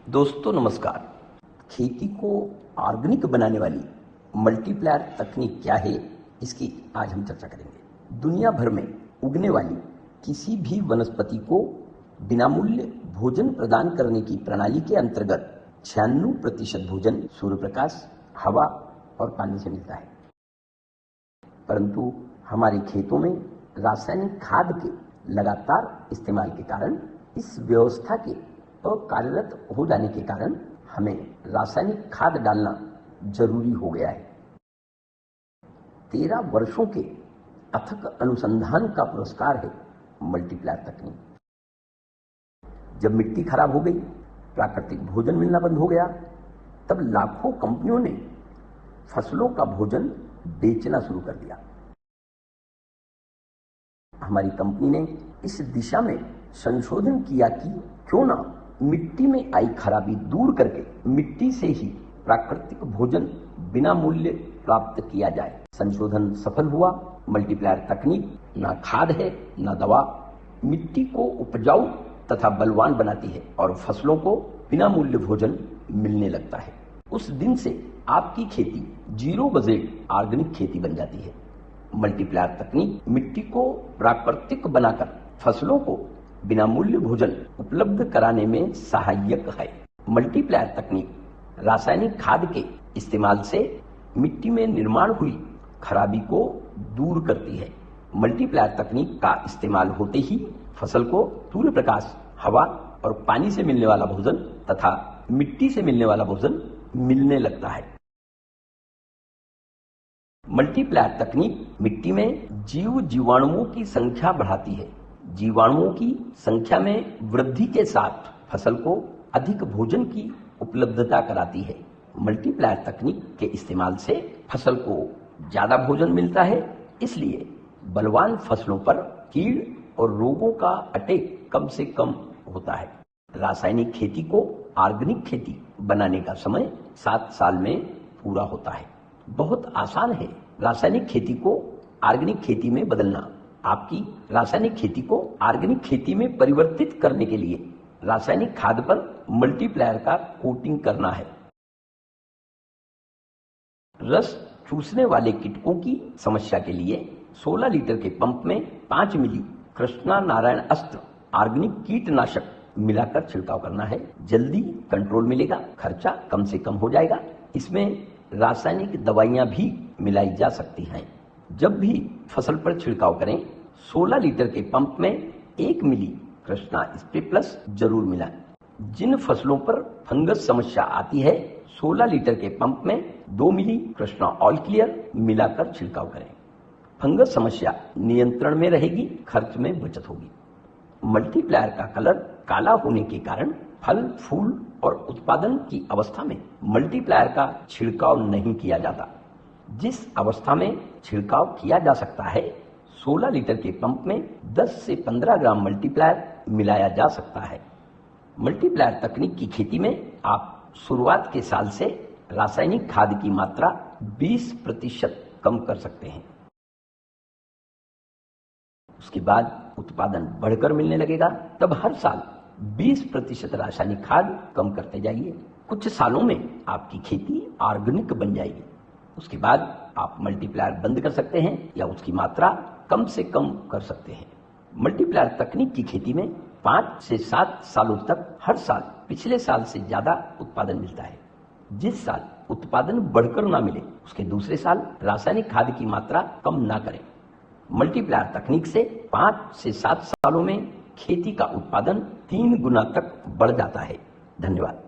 दोस्तों नमस्कार। खेती को ऑर्गेनिक बनाने वाली मल्टीप्लायर तकनीक क्या है, इसकी आज हम चर्चा करेंगे। दुनिया भर में उगने वाली किसी भी वनस्पति को बिना मूल्य भोजन प्रदान करने की प्रणाली के अंतर्गत 96% भोजन सूर्य प्रकाश, हवा और पानी से मिलता है। परंतु हमारे खेतों में रासायनिक खाद के लगातार इस्तेमाल के कारण, इस व्यवस्था के अकार्यरत हो जाने के कारण हमें रासायनिक खाद डालना जरूरी हो गया है। 13 वर्षों के अथक अनुसंधान का पुरस्कार है मल्टीप्लायर तकनीक। जब मिट्टी खराब हो गई, प्राकृतिक भोजन मिलना बंद हो गया, तब लाखों कंपनियों ने फसलों का भोजन बेचना शुरू कर दिया। हमारी कंपनी ने इस दिशा में संशोधन किया कि क्यों ना मिट्टी में आई खराबी दूर करके मिट्टी से ही प्राकृतिक भोजन बिना मूल्य प्राप्त किया जाए। संशोधन सफल हुआ। मल्टीप्लायर तकनीक ना खाद है ना दवा, मिट्टी को उपजाऊ तथा बलवान बनाती है और फसलों को बिना मूल्य भोजन मिलने लगता है। उस दिन से आपकी खेती जीरो बजट ऑर्गेनिक खेती बन जाती है। मल्टीप्लायर तकनीक मिट्टी को प्राकृतिक बनाकर फसलों को बिना मूल्य भोजन उपलब्ध कराने में सहायक है। मल्टीप्लायर तकनीक रासायनिक खाद के इस्तेमाल से मिट्टी में निर्माण हुई खराबी को दूर करती है। मल्टीप्लायर तकनीक का इस्तेमाल होते ही फसल को सूर्य प्रकाश, हवा और पानी से मिलने वाला भोजन तथा मिट्टी से मिलने वाला भोजन मिलने लगता है। मल्टीप्लायर तकनीक मिट्टी में जीवाणुओं की संख्या बढ़ाती है। जीवाणुओं की संख्या में वृद्धि के साथ फसल को अधिक भोजन की उपलब्धता कराती है। मल्टीप्लायर तकनीक के इस्तेमाल से फसल को ज्यादा भोजन मिलता है, इसलिए बलवान फसलों पर कीड़ और रोगों का अटैक कम से कम होता है। रासायनिक खेती को ऑर्गेनिक खेती बनाने का समय 7 साल में पूरा होता है। बहुत आसान है रासायनिक खेती को ऑर्गेनिक खेती में बदलना। आपकी रासायनिक खेती को ऑर्गेनिक खेती में परिवर्तित करने के लिए रासायनिक खाद पर मल्टीप्लायर का कोटिंग करना है। रस चूसने वाले कीटकों की समस्या के लिए 16 लीटर के पंप में 5 मिली कृष्णा नारायण अस्त्र ऑर्गेनिक कीटनाशक मिलाकर छिड़काव करना है। जल्दी कंट्रोल मिलेगा, खर्चा कम से कम हो जाएगा। इसमें रासायनिक दवाइयां भी मिलाई जा सकती हैं। जब भी फसल पर छिड़काव करें, 16 लीटर के पंप में 1 मिली कृष्णा स्प्रे प्लस जरूर मिलाएं। जिन फसलों पर फंगस समस्या आती है, 16 लीटर के पंप में 2 मिली कृष्णा ऑल क्लियर मिलाकर छिड़काव करें। फंगस समस्या नियंत्रण में रहेगी, खर्च में बचत होगी। मल्टीप्लायर का कलर काला होने के कारण फल, फूल और उत्पादन की अवस्था में मल्टीप्लायर का छिड़काव नहीं किया जाता। जिस अवस्था में छिड़काव किया जा सकता है, 16 लीटर के पंप में 10 से 15 ग्राम मल्टीप्लायर मिलाया जा सकता है। मल्टीप्लायर तकनीक की खेती में आप शुरुआत के साल से रासायनिक खाद की मात्रा 20% कम कर सकते हैं। उसके बाद उत्पादन बढ़कर मिलने लगेगा, तब हर साल 20% रासायनिक खाद कम करते जाइए। कुछ सालों में आपकी खेती ऑर्गेनिक बन जाएगी। उसके बाद आप मल्टीप्लायर बंद कर सकते हैं या उसकी मात्रा कम से कम कर सकते हैं। मल्टीप्लायर तकनीक की खेती में 5 से 7 सालों तक हर साल पिछले साल से ज्यादा उत्पादन मिलता है। जिस साल उत्पादन बढ़कर ना मिले, उसके दूसरे साल रासायनिक खाद की मात्रा कम ना करें। मल्टीप्लायर तकनीक से 5 से 7 सालों में खेती का उत्पादन 3 गुना तक बढ़ जाता है। धन्यवाद।